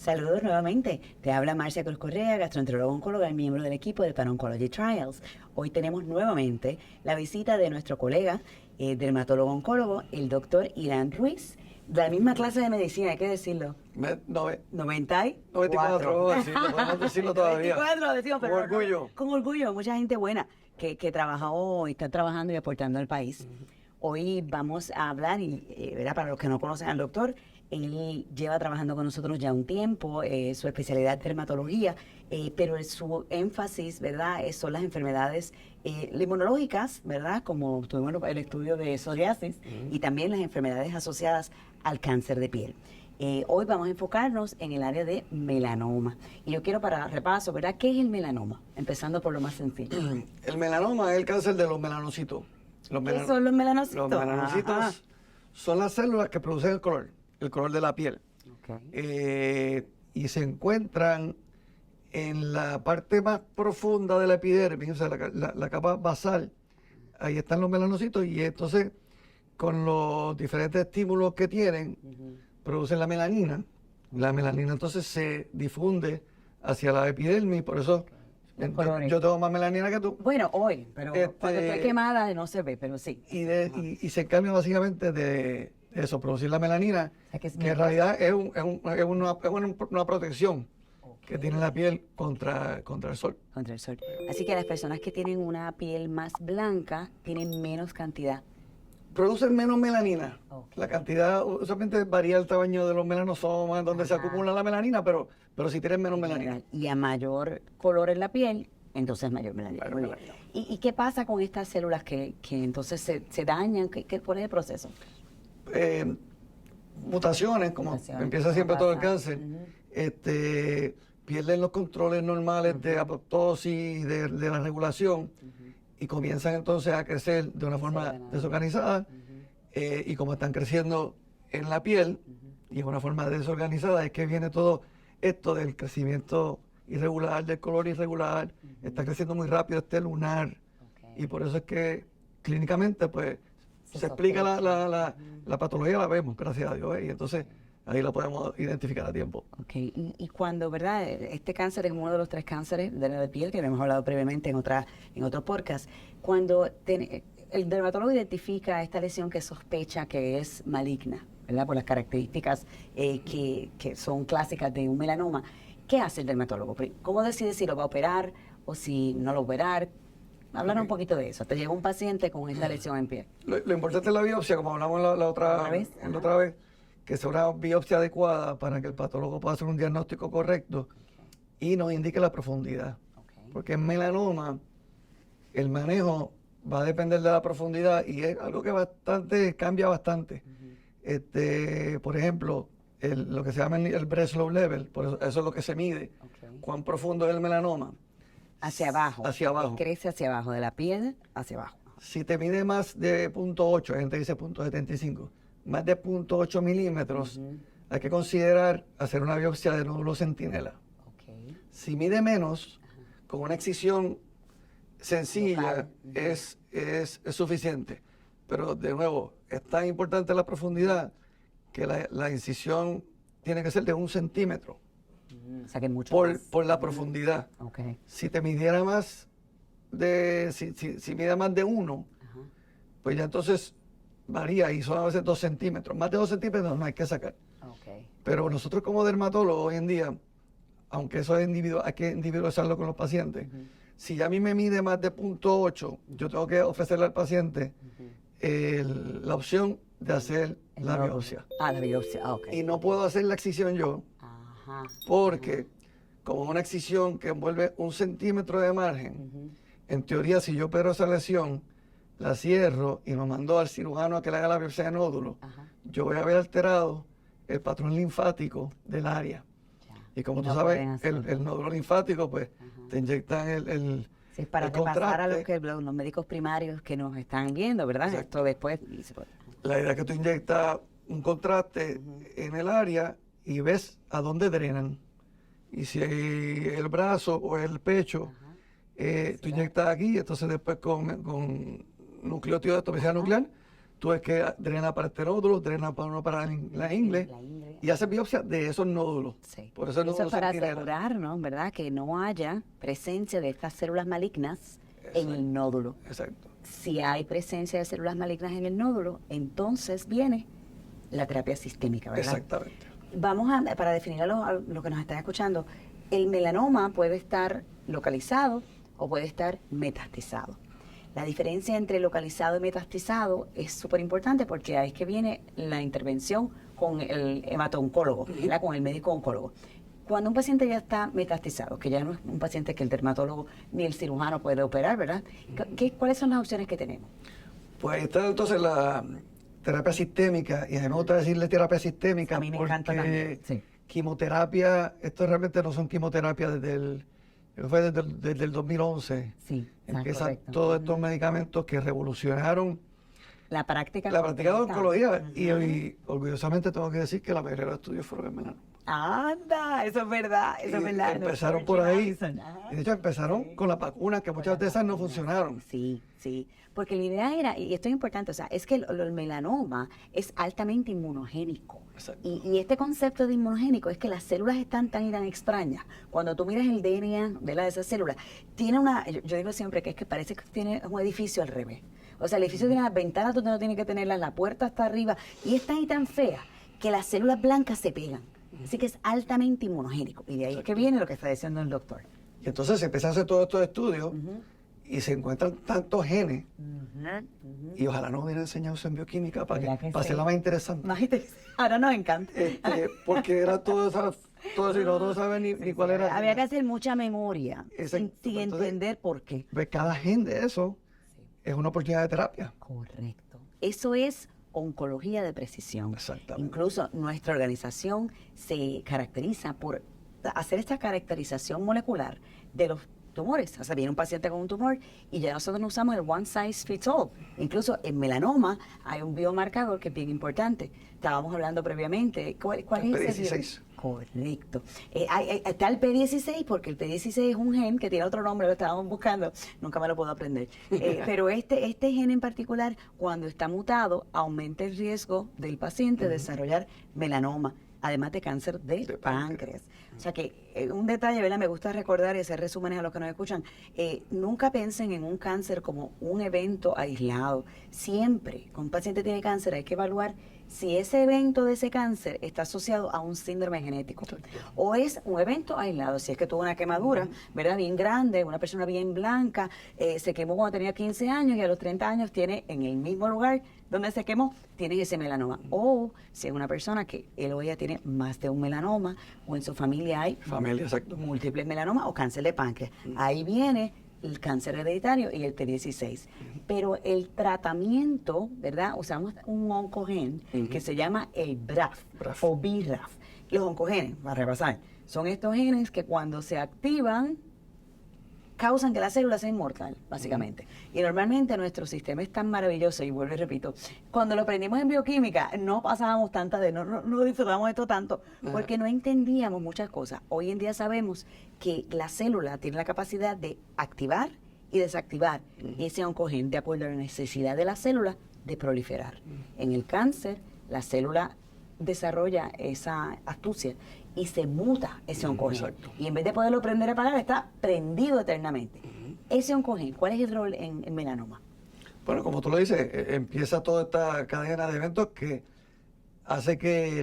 Saludos nuevamente. Te habla Marcia Cruz Correa, gastroenteróloga oncóloga y miembro del equipo de Pan-Oncology Trials. Hoy tenemos nuevamente la visita de nuestro colega, dermatólogo oncólogo, el doctor Irán Ruiz, de la misma clase de medicina, hay que decirlo. 94, sí, podemos decirlo todavía. 94, lo decimos, pero con orgullo. Con orgullo, mucha gente buena que trabajó y está trabajando y aportando al país. Hoy vamos a hablar, ¿verdad? Para los que no conocen al doctor, él lleva trabajando con nosotros ya un tiempo, su especialidad es dermatología, pero su énfasis, ¿verdad?, son las enfermedades inmunológicas, ¿verdad?, como tuvimos el estudio de psoriasis, y también las enfermedades asociadas al cáncer de piel. Hoy vamos a enfocarnos en el área de melanoma. Y yo quiero, para repaso, ¿verdad?, ¿qué es el melanoma? Empezando por lo más sencillo. El melanoma es el cáncer de los melanocitos. ¿Qué son los melanocitos? Los melanocitos son las células que producen el color de la piel. Okay. Y se encuentran en la parte más profunda de la epidermis, o sea, la capa basal. Ahí están los melanocitos y entonces con los diferentes estímulos que tienen, producen la melanina. La melanina entonces se difunde hacia la epidermis, por eso yo tengo más melanina que tú. Bueno, hoy, pero cuando está quemada no se ve, pero sí. Y se encarga básicamente de eso, producir la melanina, que en realidad es una protección que tiene la piel contra el sol. Contra el sol. Así que las personas que tienen una piel más blanca tienen menos cantidad. Producen menos melanina. Okay. La cantidad, usualmente varía el tamaño de los melanosomas, donde se acumula la melanina, pero si tienen menos melanina. Y a mayor color en la piel, entonces mayor melanina. Muy bien. ¿Y qué pasa con estas células que entonces se dañan? ¿Cuál es el proceso? Mutaciones, como empieza siempre todo el cáncer, pierden los controles normales de apoptosis, de la regulación, y comienzan entonces a crecer de una forma desorganizada, y como están creciendo en la piel, y es una forma desorganizada, es que viene todo esto del crecimiento irregular, del color irregular, está creciendo muy rápido este lunar, y por eso es que clínicamente pues se explica la patología, la vemos, gracias a Dios, y entonces ahí la podemos identificar a tiempo. Ok, y cuando, ¿verdad? Este cáncer es uno de los 3 cánceres de la piel que hemos hablado previamente en otro podcast. Cuando el dermatólogo identifica esta lesión que sospecha que es maligna, ¿verdad? Por las características que son clásicas de un melanoma, ¿qué hace el dermatólogo? ¿Cómo decide si lo va a operar o si no lo va a operar? Hablar un poquito de eso. Te llega un paciente con esta lesión en piel. Lo importante es la biopsia, como hablamos la otra vez, que sea una biopsia adecuada para que el patólogo pueda hacer un diagnóstico correcto y nos indique la profundidad. Porque en melanoma el manejo va a depender de la profundidad y es algo que cambia bastante. Por ejemplo, lo que se llama el Breslow level, por eso es lo que se mide, cuán profundo es el melanoma. Hacia abajo. Hacia abajo. Crece hacia abajo, de la piel hacia abajo. Si te mide más de 0.8, la gente dice 0.75, más de 0.8 milímetros, hay que considerar hacer una biopsia de nódulo centinela. Si mide menos, con una excisión sencilla es suficiente. Pero de nuevo, es tan importante la profundidad que la incisión tiene que ser de 1 centímetro. O sea que mucho por la profundidad. Si te midiera más si mide más de 1, pues ya entonces varía y son a veces 2 centímetros. Más de 2 centímetros no hay que sacar. Pero nosotros como dermatólogos hoy en día, aunque eso es hay que individualizarlo con los pacientes, si ya a mí me mide más de 0.8, yo tengo que ofrecerle al paciente la opción de hacer la biopsia. La biopsia, Y no puedo hacer la excisión yo, porque como una excisión que envuelve 1 centímetro de margen, en teoría si yo opero esa lesión, la cierro y me mando al cirujano a que le haga la biopsia de nódulo, yo voy a ver alterado el patrón linfático del área. Y como tú sabes, el nódulo linfático, pues te inyectan el sí, para repasar a los médicos primarios que nos están viendo, ¿verdad? Exacto. Esto después. La idea es que tú inyectas un contraste en el área y ves a dónde drenan. Y si el brazo o el pecho, tú inyectas aquí, entonces después con nucleótido de toxicidad nuclear, tú ves que drena para este nódulo, drena para uno para la ingle, y hace biopsia de esos nódulos. Sí. Por eso el Eso nódulo es para centinela. asegurarnos, ¿verdad?, que no haya presencia de estas células malignas en el nódulo. Exacto. Si hay presencia de células malignas en el nódulo, entonces viene la terapia sistémica, ¿verdad? Exactamente. Vamos para definir a los que nos están escuchando, el melanoma puede estar localizado o puede estar metastizado. La diferencia entre localizado y metastizado es súper importante porque ahí es que viene la intervención con el hemato-oncólogo, ¿verdad?, con el médico oncólogo. Cuando un paciente ya está metastizado, que ya no es un paciente que el dermatólogo ni el cirujano puede operar, ¿verdad? ¿Cuáles son las opciones que tenemos? Pues ahí está entonces la terapia sistémica, y a mí me gusta decirle terapia sistémica A mí me encanta también, sí. Quimioterapia, esto realmente no son quimioterapias desde el 2011. Sí, Empiezan correcto. todos estos medicamentos que revolucionaron la práctica de completa. oncología. Y orgullosamente tengo que decir que la mayoría de los estudios fueron en melanoma. Anda, eso es verdad, eso es verdad. Empezaron por ahí. Ajá. Y de hecho empezaron con la vacuna, que muchas de esas no funcionaron. Sí, sí. Porque la idea era, y esto es importante, o sea, es que el melanoma es altamente inmunogénico. Exacto. Y este concepto de inmunogénico es que las células están tan y tan extrañas. Cuando tú miras el DNA de esas células, tiene yo digo siempre que es que parece que tiene un edificio al revés. O sea, el edificio tiene las ventanas donde no tiene que tenerlas, la puerta está arriba, y es tan y tan fea que las células blancas se pegan. Así que es altamente inmunogénico. Y de ahí es que viene lo que está diciendo el doctor. Y entonces se empiezan a hacer todos estos estudios y se encuentran tantos genes, y ojalá nos hubieran enseñado eso en bioquímica para hacerla más interesante. Ahora nos encanta. Porque era todo eso y no saben ni cuál era. Había que hacer mucha memoria Exacto. sin Entonces, entender por qué. Pues cada gen de eso es una oportunidad de terapia. Correcto. Eso es oncología de precisión. Exactamente. Incluso nuestra organización se caracteriza por hacer esta caracterización molecular de los tumores. O sea, viene un paciente con un tumor y ya nosotros no usamos el one size fits all. Incluso en melanoma hay un biomarcador que es bien importante. Estábamos hablando previamente. ¿Cuál El es ese? P16. Correcto. Está el P16 porque el P16 es un gen que tiene otro nombre, lo estábamos buscando, nunca me lo puedo aprender. Pero este gen en particular, cuando está mutado, aumenta el riesgo del paciente de desarrollar melanoma, además de cáncer de páncreas. O sea que un detalle, ¿verdad? Me gusta recordar y hacer resúmenes a los que nos escuchan. Nunca piensen en un cáncer como un evento aislado. Siempre, cuando un paciente tiene cáncer, hay que evaluar si ese evento de ese cáncer está asociado a un síndrome genético o es un evento aislado, si es que tuvo una quemadura, ¿verdad?, bien grande, una persona bien blanca, se quemó cuando tenía 15 años y a los 30 años tiene en el mismo lugar donde se quemó, tiene ese melanoma. O si es una persona que él o ella tiene más de un melanoma o en su familia hay Exacto. múltiples melanomas o cáncer de páncreas. Ahí viene el cáncer hereditario y el P16. Pero el tratamiento, ¿verdad? Usamos un oncogen que se llama el BRAF o BRAF. Los oncogenes, para repasar, son estos genes que cuando se activan causan que la célula sea inmortal, básicamente. Y normalmente nuestro sistema es tan maravilloso, y vuelvo y repito, cuando lo aprendimos en bioquímica no pasábamos no disfrutábamos esto tanto, porque no entendíamos muchas cosas. Hoy en día sabemos que la célula tiene la capacidad de activar y desactivar ese oncogen de acuerdo a la necesidad de la célula de proliferar. En el cáncer, la célula desarrolla esa astucia y se muta ese oncogen. Y en vez de poderlo prender a apagar, está prendido eternamente. Ese oncogen, ¿cuál es el rol en melanoma? Bueno, como tú lo dices, empieza toda esta cadena de eventos que hace que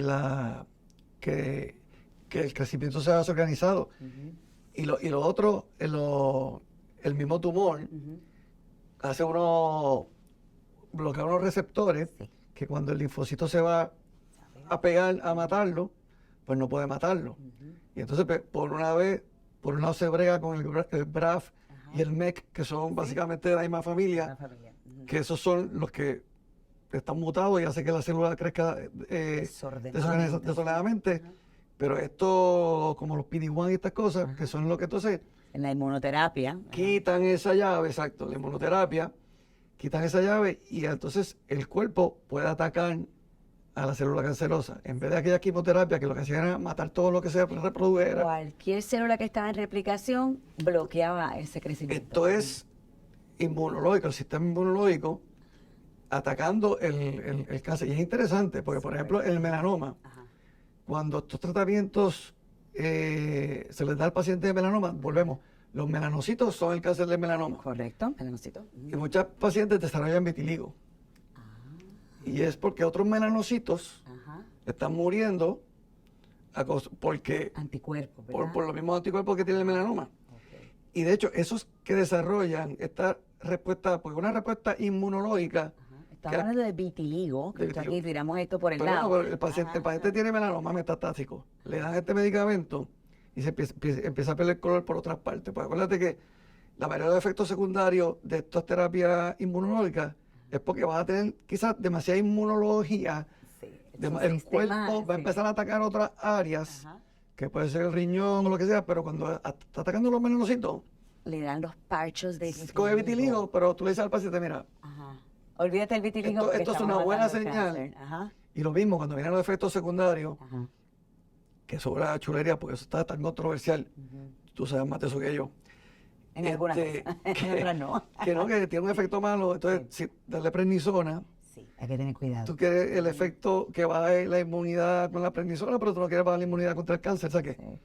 el crecimiento sea desorganizado. Y lo otro, el mismo tumor hace bloquea unos receptores que cuando el linfocito se va a pegar a matarlo, pues no puede matarlo. Y entonces, pues, por un lado se brega con el BRAF y el MEK, que son básicamente de la misma familia, que esos son los que están mutados y hacen que la célula crezca desordenadamente. Pero esto, como los PD-1 y estas cosas, que son lo que entonces... En la inmunoterapia. Quitan esa llave, exacto, la inmunoterapia, quitan esa llave y entonces el cuerpo puede atacar a la célula cancerosa. En vez de aquella quimioterapia que lo que hacía era matar todo lo que se reprodujera. Cualquier célula que estaba en replicación bloqueaba ese crecimiento. Esto es inmunológico, el sistema inmunológico atacando el cáncer. Y es interesante, porque por ejemplo, el melanoma, Ajá. cuando estos tratamientos se les da al paciente de melanoma, volvemos, los melanocitos son el cáncer del melanoma. Correcto, melanocito. Y muchas pacientes desarrollan vitiligo. Y es porque otros melanocitos Ajá. están muriendo porque Anticuerpos, ¿verdad? por los mismos anticuerpos que tiene el melanoma. Ok. Y de hecho, esos que desarrollan esta respuesta, porque una respuesta inmunológica, Ajá. Estamos hablando de vitiligo, que de esto aquí vitiligo. tiramos esto por el pero lado. no, pero el paciente Ajá. tiene melanoma metastásico, le dan este medicamento y se empieza a perder el color por otras partes. Pues acuérdate que la mayoría de los efectos secundarios de estas terapias inmunológicas es porque vas a tener quizás demasiada inmunología, Sí, el cuerpo va a sí. empezar a atacar otras áreas, Ajá. que puede ser el riñón o lo que sea, pero cuando está atacando los melanocitos, Le dan los parchos de coge vitiligo, pero tú le dices al paciente, mira, Ajá. Olvídate del vitiligo. Esto- porque esto es estamos una buena matando el señal. cáncer. Ajá. y lo mismo cuando vienen los efectos secundarios, Ajá. que sobre la chulería, porque eso está tan controversial, Ujú. tú sabes más de eso que yo. En algunas Este, cosas, en otras no. que tiene un efecto malo, entonces si darle prednisona, Sí, hay que tener cuidado. tú quieres el efecto que baje la inmunidad con la prednisona, pero tú no quieres bajar la inmunidad contra el cáncer, ¿sabes qué? Sí.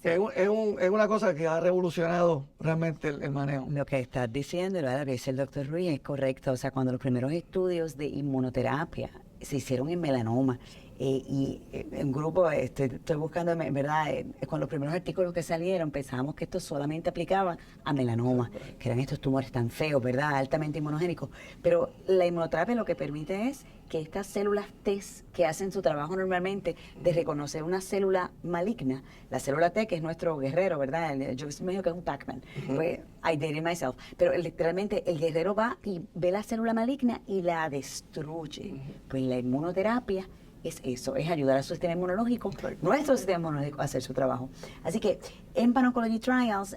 Es una cosa que ha revolucionado realmente el manejo. Lo que estás diciendo, lo que dice el doctor Ruiz, es correcto. O sea, cuando los primeros estudios de inmunoterapia se hicieron en melanoma, en grupo, estoy buscando, en verdad, con los primeros artículos que salieron, pensábamos que esto solamente aplicaba a melanoma, que eran estos tumores tan feos, ¿verdad? Altamente inmunogénicos. Pero la inmunoterapia lo que permite es que estas células T que hacen su trabajo normalmente de reconocer una célula maligna, la célula T que es nuestro guerrero, ¿verdad? Yo me digo que es un Pac-Man, pues I dated myself, pero literalmente el guerrero va y ve la célula maligna y la destruye. Pues la inmunoterapia es eso, es ayudar al sistema inmunológico, nuestro sistema inmunológico a hacer su trabajo. Así que en Pan-Oncology Trials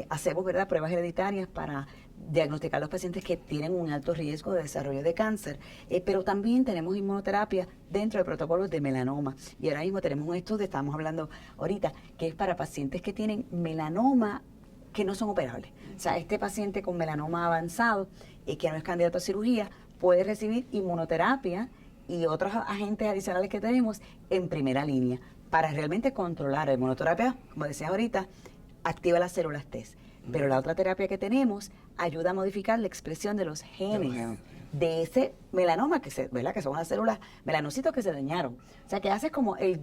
hacemos, ¿verdad?, pruebas hereditarias para diagnosticar a los pacientes que tienen un alto riesgo de desarrollo de cáncer, pero también tenemos inmunoterapia dentro de protocolos de melanoma. Y ahora mismo tenemos un estudio, estamos hablando ahorita, que es para pacientes que tienen melanoma que no son operables. O sea, este paciente con melanoma avanzado que no es candidato a cirugía puede recibir inmunoterapia y otros agentes adicionales que tenemos en primera línea para realmente controlar. La inmunoterapia, como decías ahorita, activa las células T. Pero la otra terapia que tenemos ayuda a modificar la expresión de los genes de ese melanoma, ¿verdad? Que son las células melanocitos que se dañaron. O sea, que haces como el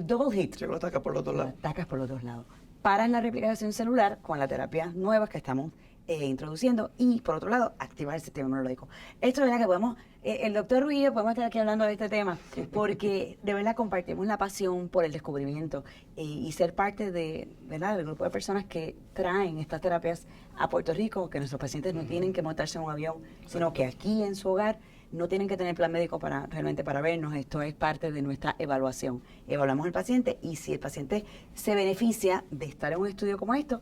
double hit. Se lo ataca por los dos lados. Atacas por los dos lados. Paras la replicación celular con las terapias nuevas que estamos introduciendo y, por otro lado, activar el sistema inmunológico. Esto es verdad que podemos, el doctor Ruiz y yo podemos estar aquí hablando de este tema porque de verdad compartimos la pasión por el descubrimiento y ser parte de, ¿verdad?, del grupo de personas que traen estas terapias a Puerto Rico, que nuestros pacientes no tienen que montarse en un avión, sino que aquí en su hogar no tienen que tener plan médico realmente para vernos. Esto es parte de nuestra evaluación. Evaluamos al paciente y si el paciente se beneficia de estar en un estudio como esto,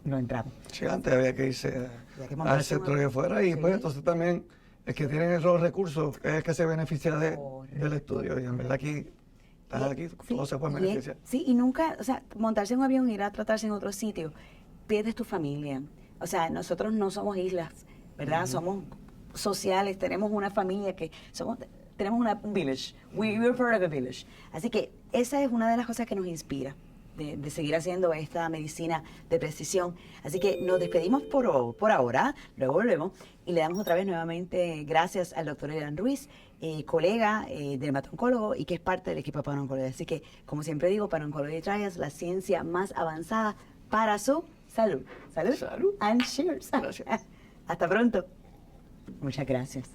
lo entramos. Sí, antes había que irse Había que al montarse centro una- que fuera y Sí. pues entonces también el que tiene esos recursos es el que se beneficia Correcto. del estudio y en verdad aquí, Sí, todo se puede y beneficiar. sí, y nunca, o sea, montarse en un avión, ir a tratarse en otro sitio, pierdes tu familia. O sea, nosotros no somos islas, ¿verdad? Somos sociales, tenemos una familia tenemos un village. We're part of a village. Así que esa es una de las cosas que nos inspira de seguir haciendo esta medicina de precisión. Así que nos despedimos por ahora, luego volvemos y le damos otra vez nuevamente gracias al doctor Eran Ruiz, colega dermato-oncólogo y que es parte del equipo de Pan-Oncology. Así que, como siempre digo, Pan-Oncology Trials, la ciencia más avanzada para su salud. Salud. Salud. And cheers. Gracias. Hasta pronto. Muchas gracias.